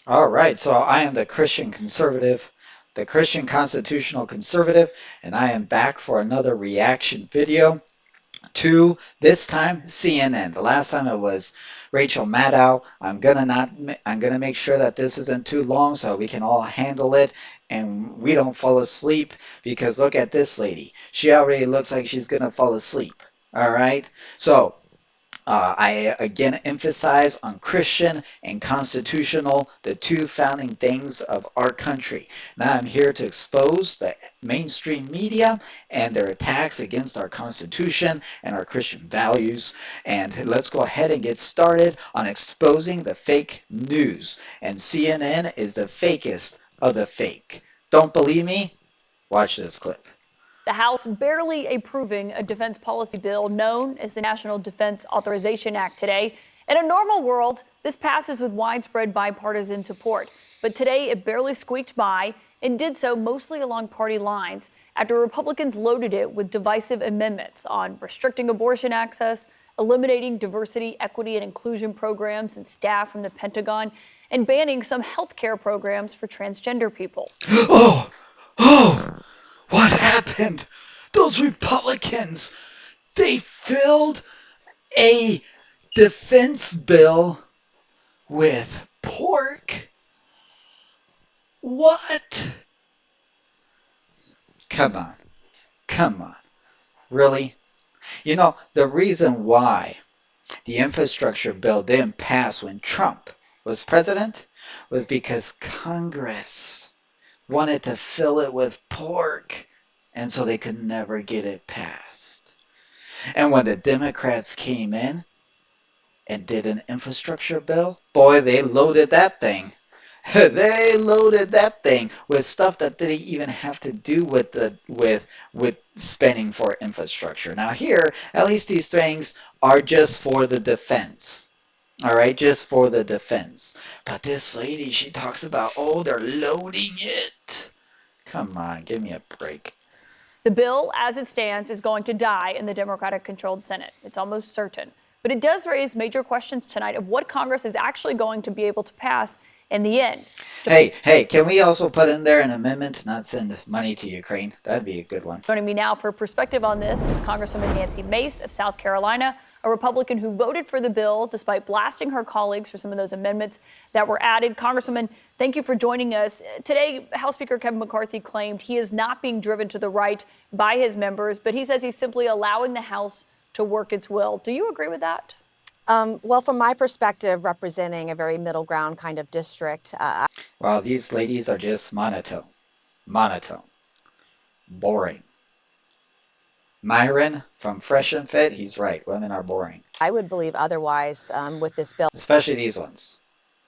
All right, so I am the Christian conservative, the Christian constitutional conservative, and I am back for another reaction video to this time CNN. The last time it was Rachel Maddow. I'm gonna make sure that this isn't too long so we can all handle it and we don't fall asleep because look at this lady. She already looks like she's gonna fall asleep. All right, so I again emphasize on Christian and constitutional, the two founding things of our country. Now I'm here to expose the mainstream media and their attacks against our Constitution and our Christian values. And let's go ahead and get started on exposing the fake news. And CNN is the fakest of the fake. Don't believe me? Watch this clip. The House barely approving a defense policy bill known as the National Defense Authorization Act today. In a normal world, this passes with widespread bipartisan support. But today, it barely squeaked by and did so mostly along party lines after Republicans loaded it with divisive amendments on restricting abortion access, eliminating diversity, equity, and inclusion programs and staff from the Pentagon, and banning some health care programs for transgender people. Oh, oh, what happened? Those Republicans, they filled a defense bill with pork? What? Come on, come on. Really? You know, the reason why the infrastructure bill didn't pass when Trump was president was because Congress wanted to fill it with pork, and so they could never get it passed. And when the Democrats came in and did an infrastructure bill, boy, they loaded that thing. They loaded that thing with stuff that didn't even have to do with with spending for infrastructure. Now here, at least these things are just for the defense. All right, just for the defense. But this lady, she talks about, oh, they're loading it. Come on, give me a break. The bill, as it stands, is going to die in the Democratic-controlled Senate. It's almost certain. But it does raise major questions tonight of what Congress is actually going to be able to pass in the end. Hey, can we also put in there an amendment to not send money to Ukraine? That'd be a good one. Joining me now for perspective on this is Congresswoman Nancy Mace of South Carolina, a Republican who voted for the bill despite blasting her colleagues for some of those amendments that were added. Congresswoman, thank you for joining us. Today, House Speaker Kevin McCarthy claimed he is not being driven to the right by his members, but he says he's simply allowing the House to work its will. Do you agree with that? Well, from my perspective, representing a very middle ground kind of district. Well, these ladies are just monotone, boring. Myron from Fresh and Fit, he's right. Women are boring. I would believe otherwise with this bill. Especially these ones.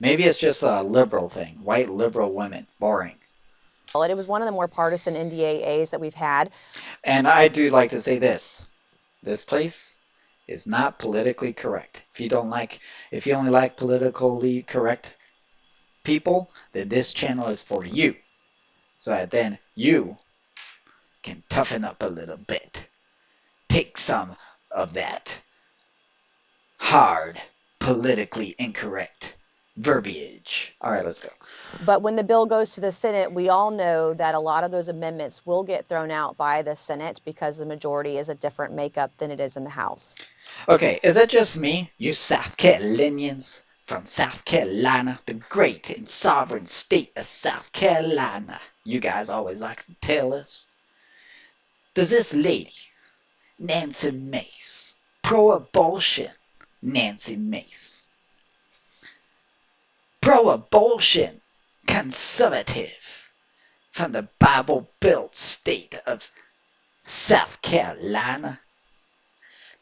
Maybe it's just a liberal thing. White liberal women, boring. It was one of the more partisan NDAAs that we've had. And I do like to say this. This place is not politically correct. If you only like politically correct people, then this channel is for you. So that then you can toughen up a little bit. Take some of that hard, politically incorrect verbiage. All right, let's go. But when the bill goes to the Senate, we all know that a lot of those amendments will get thrown out by the Senate because the majority is a different makeup than it is in the House. Okay, is it just me, you South Carolinians from South Carolina, the great and sovereign state of South Carolina? You guys always like to tell us. Does this lady, Nancy Mace, pro-abortion Nancy Mace, pro-abortion conservative from the Bible Belt state of South Carolina,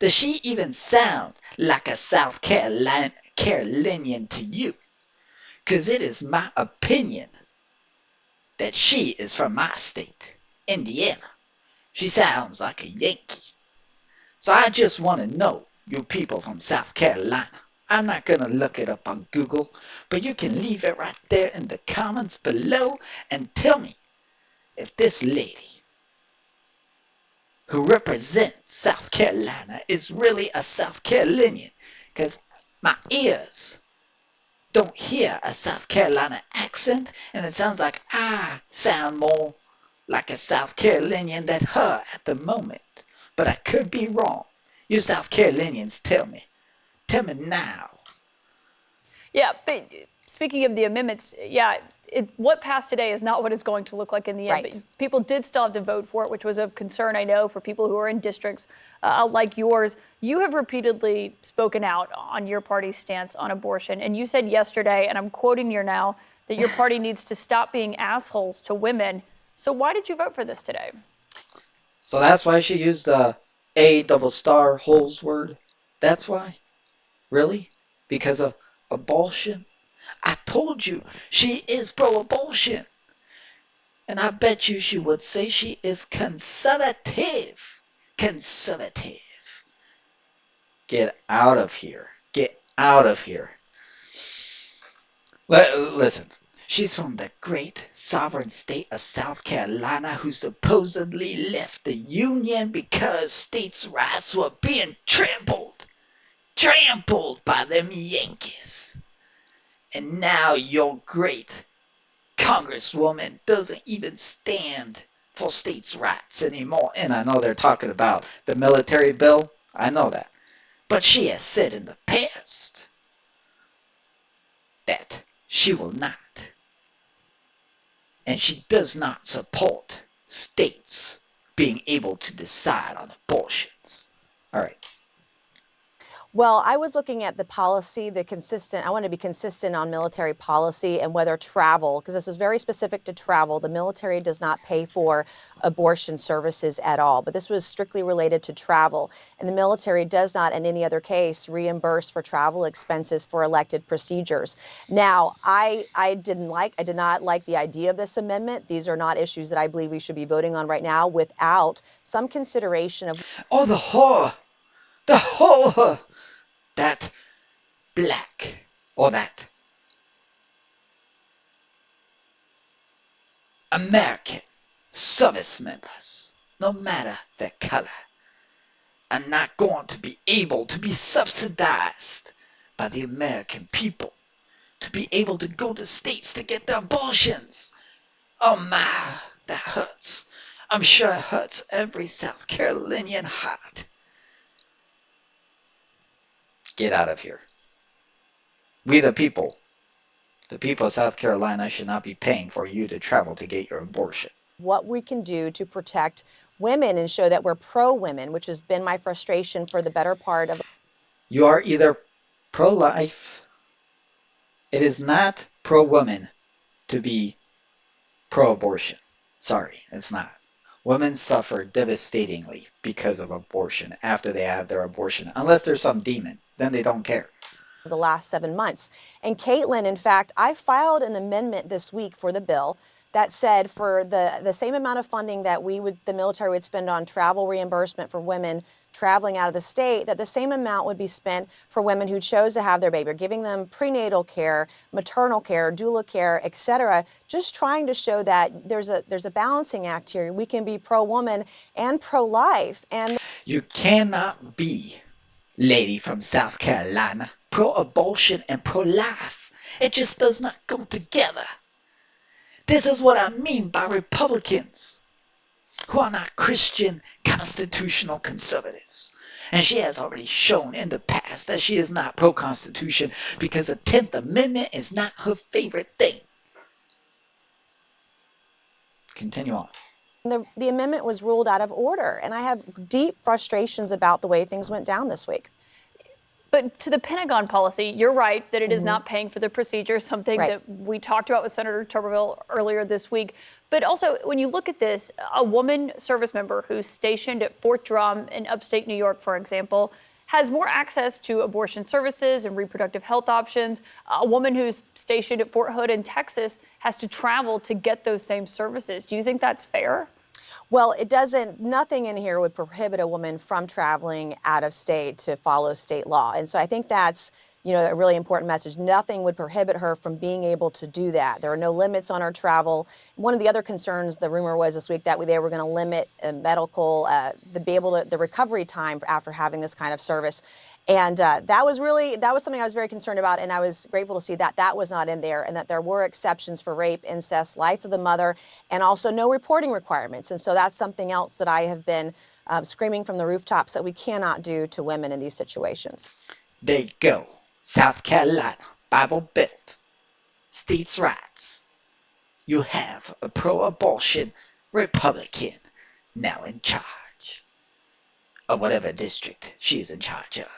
does she even sound like a South Carolinian to you? Because it is my opinion that she is from my state, Indiana. She sounds like a Yankee. So I just want to know, you people from South Carolina. I'm not going to look it up on Google, but you can leave it right there in the comments below and tell me if this lady who represents South Carolina is really a South Carolinian, because my ears don't hear a South Carolina accent, and it sounds like I sound more like a South Carolinian than her at the moment. But I could be wrong. You South Carolinians tell me. Tell me now. Yeah, but speaking of the amendments, yeah, what passed today is not what it's going to look like in the end. Right. But people did still have to vote for it, which was of concern, I know, for people who are in districts like yours. You have repeatedly spoken out on your party's stance on abortion. And you said yesterday, and I'm quoting you now, that your party needs to stop being assholes to women. So why did you vote for this today? So that's why she used the A double star holes word? That's why? Really? Because of abortion? I told you, she is pro-abortion. And I bet you she would say she is conservative. Conservative. Get out of here. Get out of here. Listen, she's from the great sovereign state of South Carolina who supposedly left the Union because states' rights were being trampled by them Yankees. And now your great Congresswoman doesn't even stand for states' rights anymore. And I know they're talking about the military bill. I know that. But she has said in the past that she will not. And she does not support states being able to decide on abortions. All right. Well, I was looking at the policy, I want to be consistent on military policy and whether travel, because this is very specific to travel. The military does not pay for abortion services at all, but this was strictly related to travel. And the military does not, in any other case, reimburse for travel expenses for elected procedures. Now, I did not like the idea of this amendment. These are not issues that I believe we should be voting on right now without some consideration of. Oh, the horror! The horror! That black or that American service members, no matter their color, are not going to be able to be subsidized by the American people to be able to go to states to get their abortions. Oh my, that hurts. I'm sure it hurts every South Carolinian heart. Get out of here. We the people of South Carolina should not be paying for you to travel to get your abortion. What we can do to protect women and show that we're pro-women, which has been my frustration for the better part of. You are either pro-life. It is not pro-woman to be pro-abortion. Sorry, it's not. Women suffer devastatingly because of abortion after they have their abortion. Unless there's some demon, then they don't care. The last 7 months. And Caitlin, in fact, I filed an amendment this week for the bill that said for the same amount of funding that the military would spend on travel reimbursement for women traveling out of the state, that the same amount would be spent for women who chose to have their baby, giving them prenatal care, maternal care, doula care, etc. Just trying to show that there's a balancing act here. We can be pro-woman and pro-life. And you cannot be, lady from South Carolina, pro-abortion and pro-life. It just does not go together. This is what I mean by Republicans who are not Christian constitutional conservatives. And she has already shown in the past that she is not pro-Constitution because the 10th Amendment is not her favorite thing. Continue on. The amendment was ruled out of order, and I have deep frustrations about the way things went down this week. But to the Pentagon policy, you're right that it is not paying for the procedure, something that we talked about with Senator Tuberville earlier this week. But also, when you look at this, a woman service member who's stationed at Fort Drum in upstate New York, for example, has more access to abortion services and reproductive health options. A woman who's stationed at Fort Hood in Texas has to travel to get those same services. Do you think that's fair? Well, nothing in here would prohibit a woman from traveling out of state to follow state law. And so I think that's a really important message. Nothing would prohibit her from being able to do that. There are no limits on her travel. One of the other concerns, the rumor was this week that they were going to limit the recovery time after having this kind of service. And that was something I was very concerned about. And I was grateful to see that that was not in there, and that there were exceptions for rape, incest, life of the mother, and also no reporting requirements. And so that's something else that I have been screaming from the rooftops that we cannot do to women in these situations. There you go. South Carolina, Bible Belt, states' rights. You have a pro-abortion Republican now in charge of whatever district she's in charge of.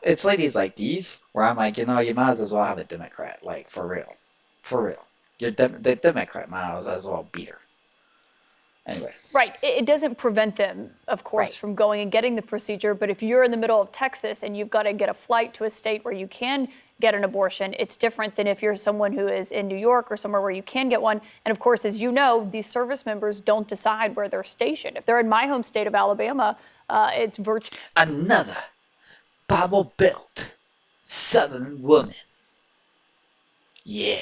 It's ladies like these where I'm like, you might as well have a Democrat, like for real. For real. The Democrat might as well beat her. Anyway. Right. It doesn't prevent them, of course, from going and getting the procedure. But if you're in the middle of Texas and you've got to get a flight to a state where you can get an abortion, it's different than if you're someone who is in New York or somewhere where you can get one. And of course, as you know, these service members don't decide where they're stationed. If they're in my home state of Alabama, it's virtually another Bible Belt Southern woman. Yeah.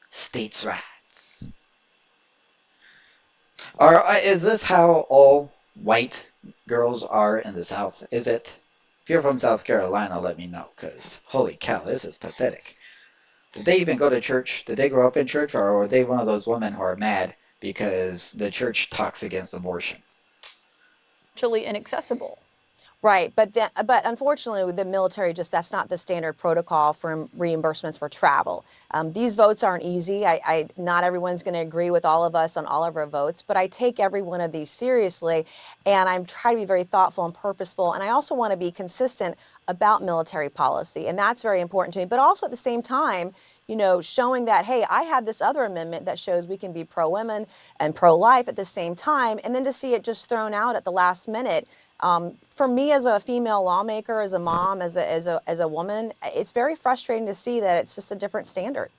States' rights. Is this how all white girls are in the South? Is it? If you're from South Carolina, let me know, because holy cow, this is pathetic. Did they even go to church? Did they grow up in church, or are they one of those women who are mad because the church talks against abortion? inaccessible. Right, but unfortunately, the military that's not the standard protocol for reimbursements for travel. These votes aren't easy. Not everyone's going to agree with all of us on all of our votes, but I take every one of these seriously, and I'm trying to be very thoughtful and purposeful, and I also want to be consistent about military policy, and that's very important to me. But also at the same time, showing that, hey, I have this other amendment that shows we can be pro-women and pro-life at the same time, and then to see it just thrown out at the last minute. For me as a female lawmaker, as a mom, as a woman, it's very frustrating to see that it's just a different standard.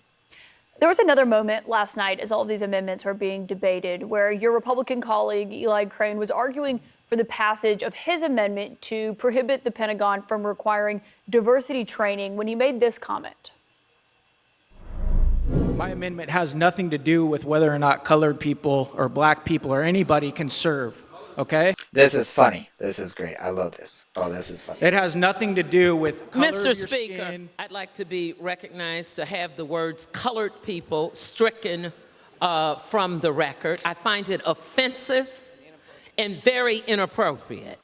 There was another moment last night as all of these amendments were being debated where your Republican colleague, Eli Crane, was arguing for the passage of his amendment to prohibit the Pentagon from requiring diversity training when he made this comment. My amendment has nothing to do with whether or not colored people or black people or anybody can serve. Okay? This is funny. This is great. I love this. Oh, this is funny. It has nothing to do with color Mr. of your Speaker, skin. I'd like to be recognized to have the words colored people stricken from the record. I find it offensive and very inappropriate.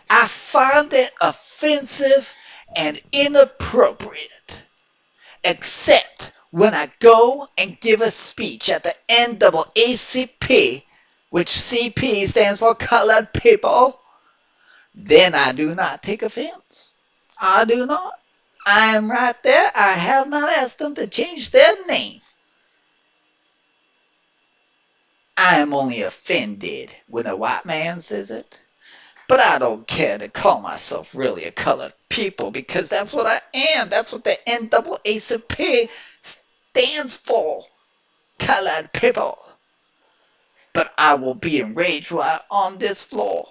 I find it offensive and inappropriate, except when I go and give a speech at the NAACP, which CP stands for colored people, then I do not take offense. I do not. I am right there. I have not asked them to change their name. I am only offended when a white man says it. But I don't care to call myself really a colored people, because that's what I am. That's what the NAACP stands for. Colored people. But I will be enraged while on this floor.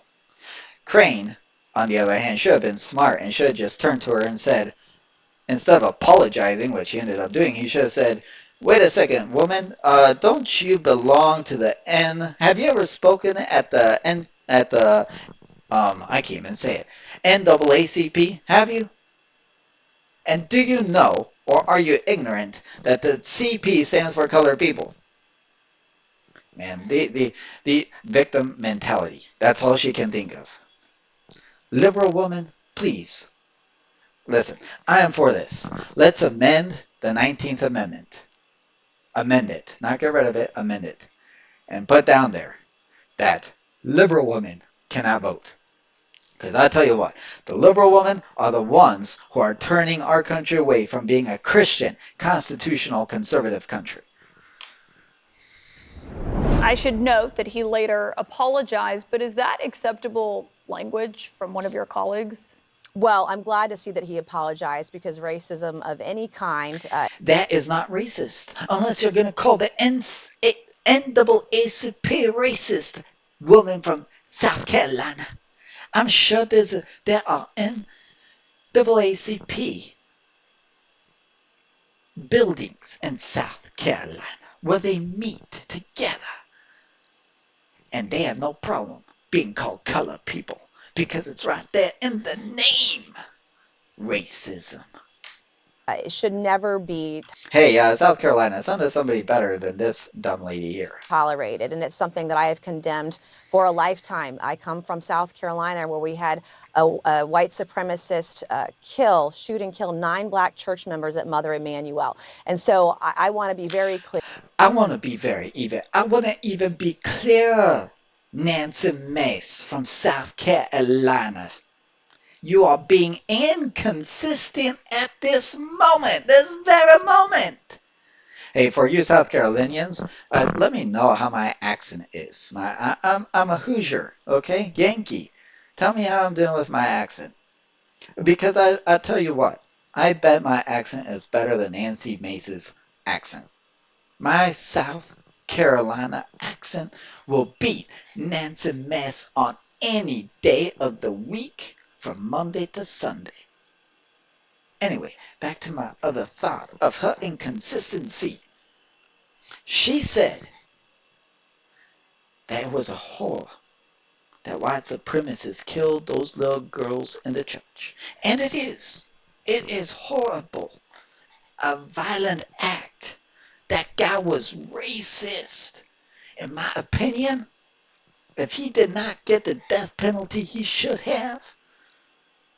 Crane, on the other hand, should have been smart and should have just turned to her and said, instead of apologizing, which he ended up doing, he should have said, wait a second, woman, don't you belong to the N? Have you ever spoken at the N, I can't even say it, NAACP? Have you? And do you know, or are you ignorant, that the CP stands for colored people? Man, the victim mentality. That's all she can think of. Liberal woman, please. Listen, I am for this. Let's amend the 19th Amendment. Amend it. Not get rid of it, amend it. And put down there that liberal women cannot vote. Because I tell you what, the liberal women are the ones who are turning our country away from being a Christian, constitutional, conservative country. I should note that he later apologized, but is that acceptable language from one of your colleagues? Well, I'm glad to see that he apologized, because racism of any kind... that is not racist, unless you're going to call the NAACP racist woman from South Carolina. I'm sure there are NAACP buildings in South Carolina where they meet together. And they have no problem being called colored people because it's right there in the name. Racism. It should never be Hey, South Carolina, send us somebody better than this dumb lady here. tolerated, and it's something that I have condemned for a lifetime. I come from South Carolina, where we had a white supremacist shoot and kill 9 black church members at Mother Emanuel. And so I want to be very clear. I want to even be clearer. Nancy Mace from South Carolina. You are being inconsistent at this moment, this very moment. Hey, for you South Carolinians, let me know how my accent is. I'm a Hoosier, okay? Yankee. Tell me how I'm doing with my accent. Because I tell you what, I bet my accent is better than Nancy Mace's accent. My South Carolina accent will beat Nancy Mace on any day of the week from Monday to Sunday. Anyway, back to my other thought of her inconsistency. She said that it was a horror that white supremacists killed those little girls in the church. And it is. It is horrible. A violent act. That guy was racist. In my opinion, if he did not get the death penalty he should have,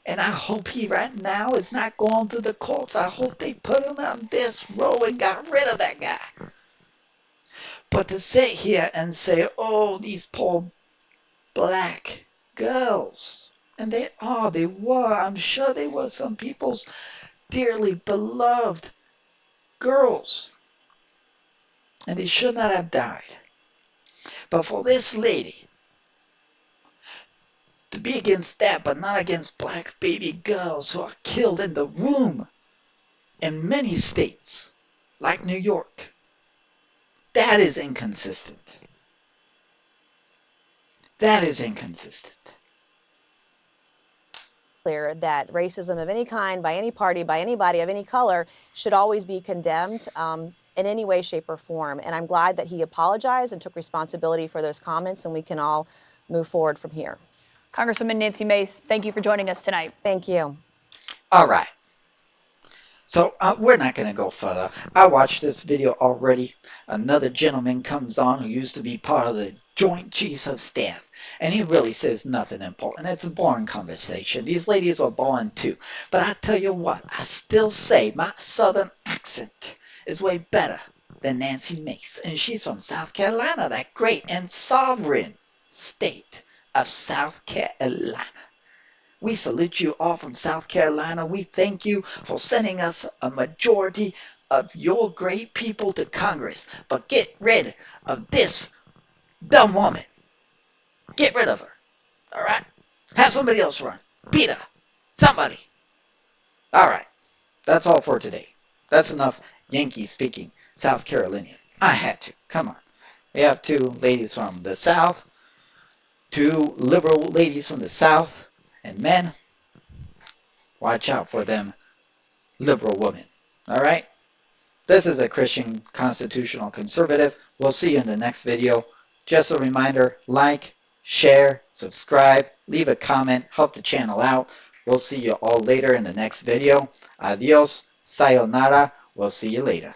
and I hope he right now is not going to the courts. I hope they put him on this row and got rid of that guy. But to sit here and say, oh, these poor black girls, and they were, I'm sure they were some people's dearly beloved girls, and they should not have died. But for this lady to be against that, but not against black baby girls who are killed in the womb in many states, like New York, that is inconsistent. That is inconsistent. Clear that racism of any kind, by any party, by anybody of any color, should always be condemned in any way, shape, or form. And I'm glad that he apologized and took responsibility for those comments, and we can all move forward from here. Congresswoman Nancy Mace, thank you for joining us tonight. Thank you. All right. So we're not going to go further. I watched this video already. Another gentleman comes on who used to be part of the Joint Chiefs of Staff, and he really says nothing important. It's a boring conversation. These ladies are boring too. But I tell you what, I still say my southern accent is way better than Nancy Mace, and she's from South Carolina, that great and sovereign state of South Carolina. We salute you all from South Carolina. We thank you for sending us a majority of your great people to Congress. But get rid of this dumb woman. Get rid of her. All right? Have somebody else run. Beat her. Somebody. All right. That's all for today. That's enough Yankee speaking South Carolinian. I had to. Come on. We have 2 ladies from the South. 2 liberal ladies from the South. And men, watch out for them liberal women. All right? This is a Christian constitutional conservative. We'll see you in the next video. Just a reminder, like, share, subscribe, leave a comment, help the channel out. We'll see you all later in the next video. Adios, sayonara. We'll see you later.